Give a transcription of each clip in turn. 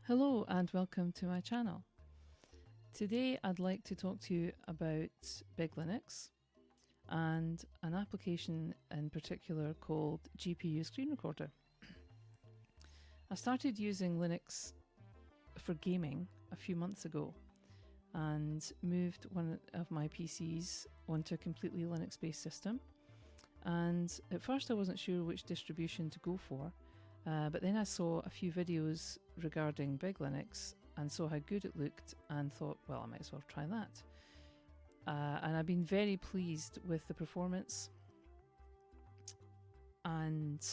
Hello and welcome to my channel. Today I'd like to talk to you about BigLinux and an application in particular called GPU Screen Recorder. I started using Linux for gaming a few months ago and moved one of my PCs onto a completely Linux-based system. And at first I wasn't sure which distribution to go for, but then I saw a few videos regarding BigLinux and saw how good it looked and thought, well, I might as well try that. And I've been very pleased with the performance and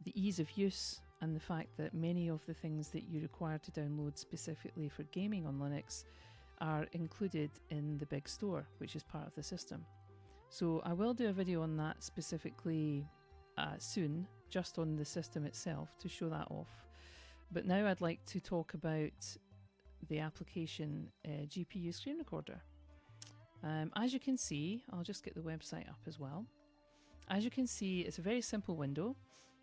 the ease of use, and the fact that many of the things that you require to download specifically for gaming on Linux are included in the Big Store, which is part of the system. So I will do a video on that specifically soon, just on the system itself, to show that off. But now I'd like to talk about the application GPU Screen Recorder. As you can see, I'll just get the website up as well. As you can see, it's a very simple window.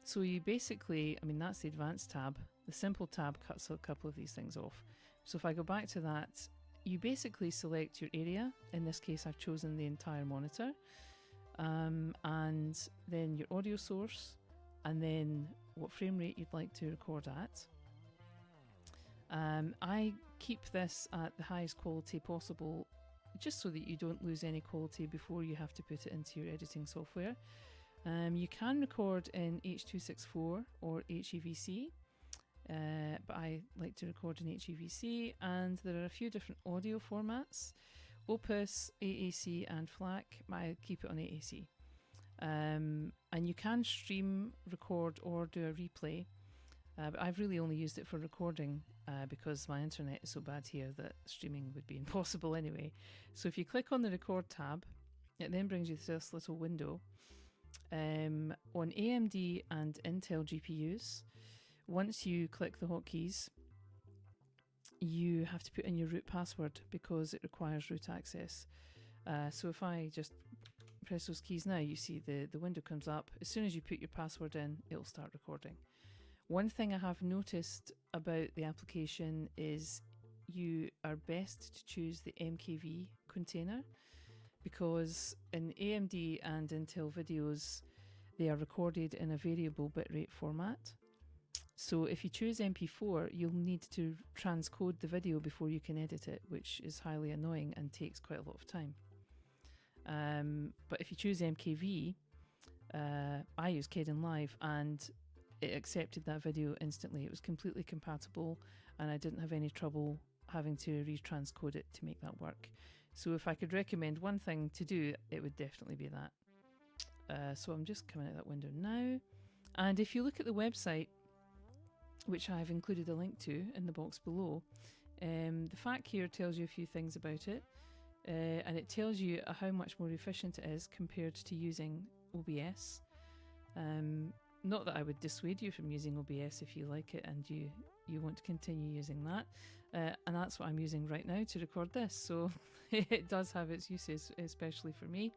So you basically, that's the advanced tab. The simple tab cuts a couple of these things off. So if I go back to that, you basically select your area. In this case, I've chosen the entire monitor. And then your audio source, and then what frame rate you'd like to record at. I keep this at the highest quality possible, just so that you don't lose any quality before you have to put it into your editing software. You can record in H.264 or HEVC, but I like to record in HEVC, and there are a few different audio formats: Opus, AAC and FLAC. I keep it on AAC. And you can stream, record or do a replay, but I've really only used it for recording because my internet is so bad here that streaming would be impossible anyway. So if you click on the record tab, it then brings you to this little window. On AMD and Intel GPUs, once you click the hotkeys, you have to put in your root password because it requires root access. So if I just press those keys now, you see the window comes up. As soon as you put your password in, it'll start recording. One thing I have noticed about the application is you are best to choose the MKV container, because in AMD and Intel videos, they are recorded in a variable bitrate format. So if you choose MP4, you'll need to transcode the video before you can edit it, which is highly annoying and takes quite a lot of time. But if you choose MKV, I use Kdenlive, and it accepted that video instantly. It was completely compatible, and I didn't have any trouble having to retranscode it to make that work. So if I could recommend one thing to do, it would definitely be that. So I'm just coming out of that window now. And if you look at the website, which I've included a link to in the box below, the FAQ here tells you a few things about it, and it tells you how much more efficient it is compared to using OBS. Not that I would dissuade you from using OBS if you like it and you want to continue using that, and that's what I'm using right now to record this, so it does have its uses, especially for me.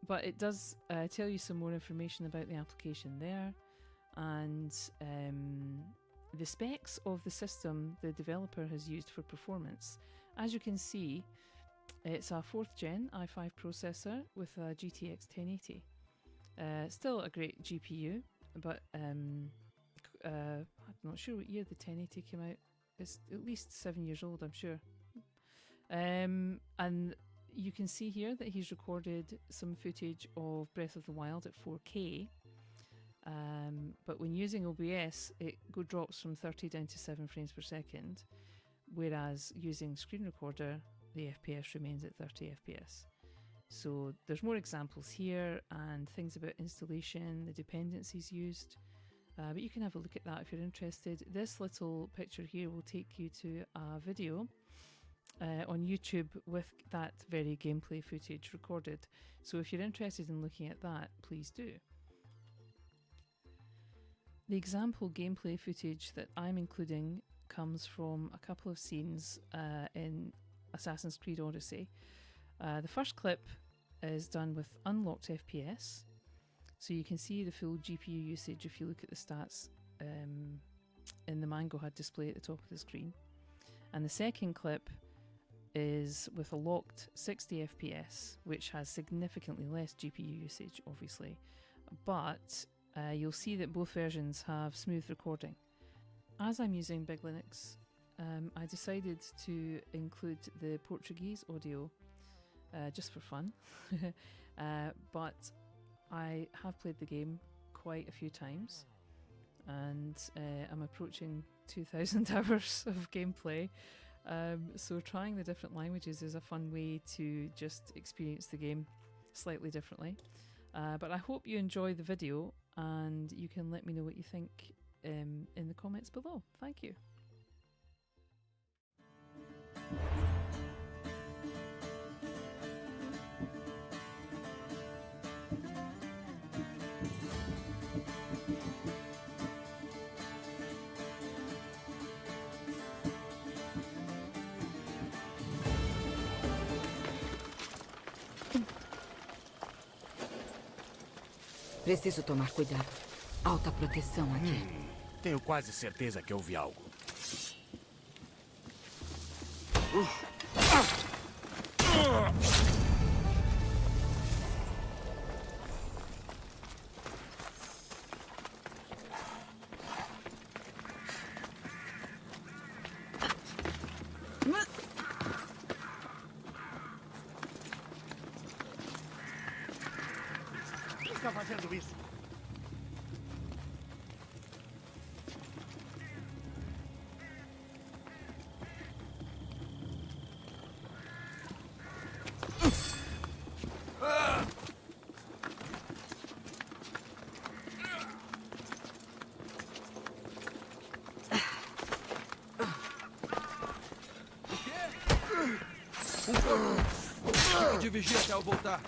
But it does tell you some more information about the application there, and the specs of the system the developer has used for performance. As you can see, it's a 4th gen i5 processor with a GTX 1080. Still a great GPU, but I'm not sure what year the 1080 came out. It's at least 7 years old, I'm sure. And you can see here that he's recorded some footage of Breath of the Wild at 4K. But when using OBS, it drops from 30 down to 7 frames per second, whereas using Screen Recorder, the FPS remains at 30 FPS. So there's more examples here and things about installation, the dependencies used, but you can have a look at that if you're interested. This little picture here will take you to a video on YouTube with that very gameplay footage recorded. So if you're interested in looking at that, please do. The example gameplay footage that I'm including comes from a couple of scenes in Assassin's Creed Odyssey. The first clip is done with unlocked FPS, So you can see the full GPU usage if you look at the stats in the Mango HUD display at the top of the screen. And the second clip is with a locked 60 FPS, which has significantly less GPU usage, obviously. But you'll see that both versions have smooth recording. As I'm using BigLinux, I decided to include the Portuguese audio just for fun. But I have played the game quite a few times, and I'm approaching 2,000 hours of gameplay. So trying the different languages is a fun way to just experience the game slightly differently. But I hope you enjoy the video, and you can let me know what you think in the comments below. Thank you. Preciso tomar cuidado. Alta proteção aqui. Tenho quase certeza que eu vi algo. Quem está fazendo isso? Fica de vigia até eu voltar.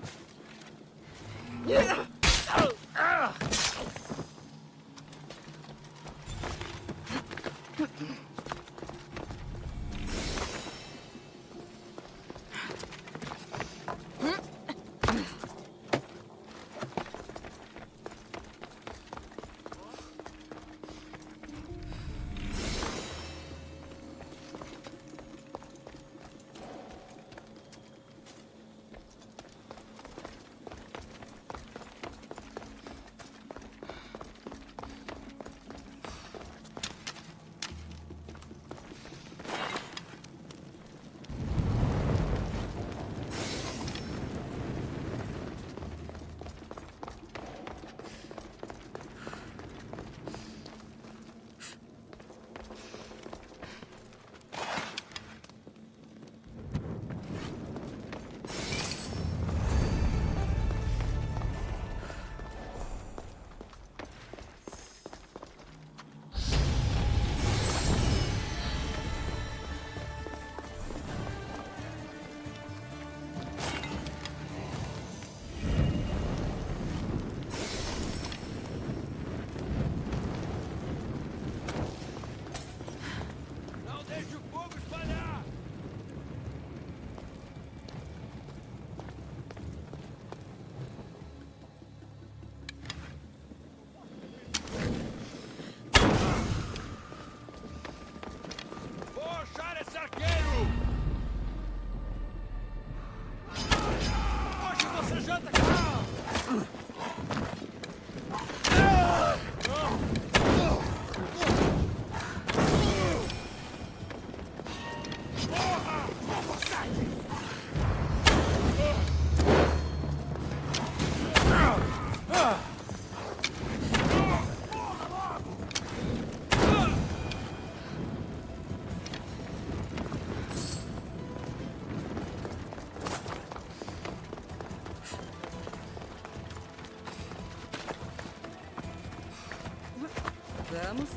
Vamos.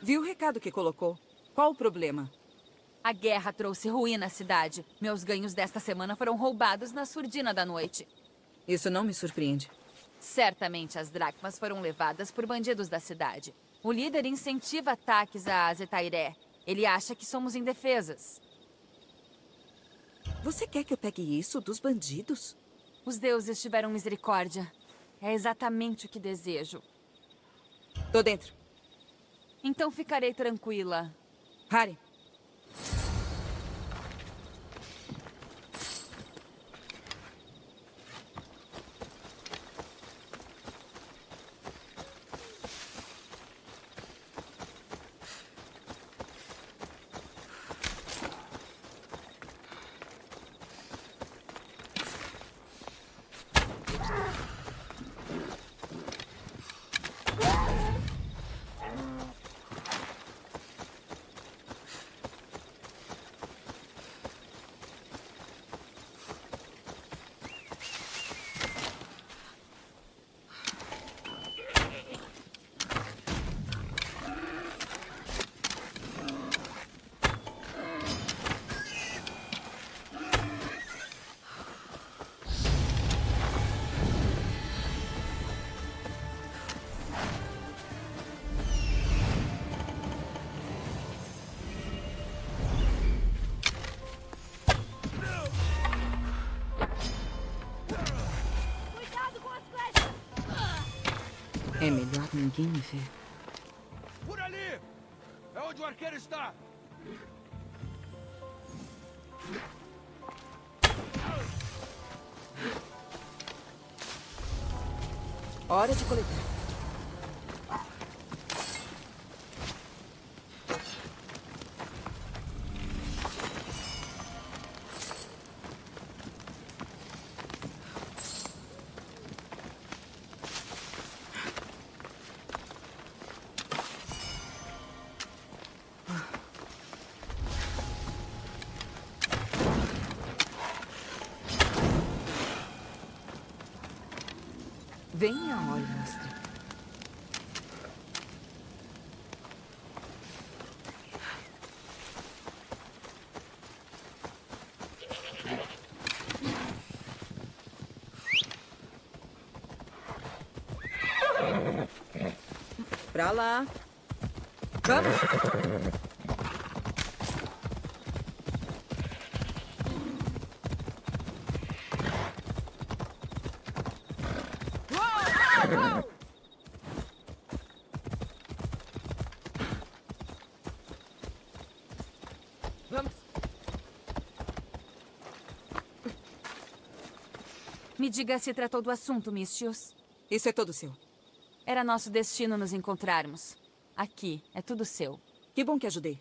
Viu o recado que colocou? Qual o problema? A guerra trouxe ruína à cidade. Meus ganhos desta semana foram roubados na surdina da noite. Isso não me surpreende. Certamente as dracmas foram levadas por bandidos da cidade. O líder incentiva ataques a Zetairé. Ele acha que somos indefesas. Você quer que eu pegue isso dos bandidos? Os deuses tiveram misericórdia. É exatamente o que desejo. Tô dentro. Então ficarei tranquila. Harry. É melhor ninguém me ver. Por ali! É onde o arqueiro está! Hora de coletar. Venha, olha, mestre. Pra lá. Vamos. Vamos. Me diga se tratou do assunto, Mistios. Isso é todo seu. Era nosso destino nos encontrarmos. Aqui, é tudo seu. Que bom que ajudei.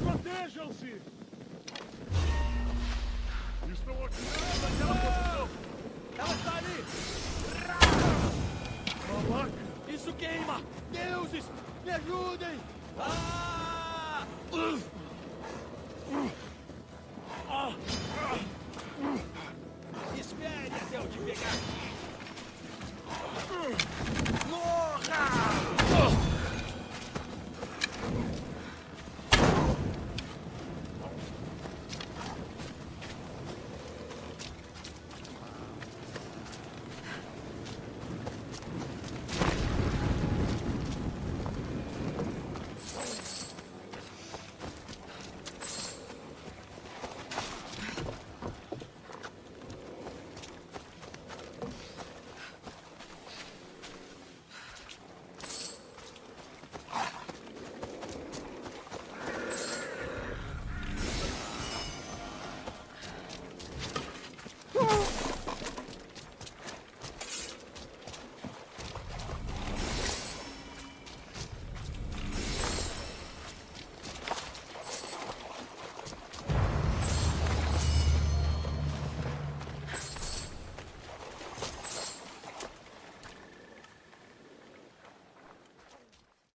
Protejam-se! Estão aqui naquela posição! Ela está ali! Babaca! Isso queima! Deuses, me ajudem! Ah! eu te pegar aqui. Morra!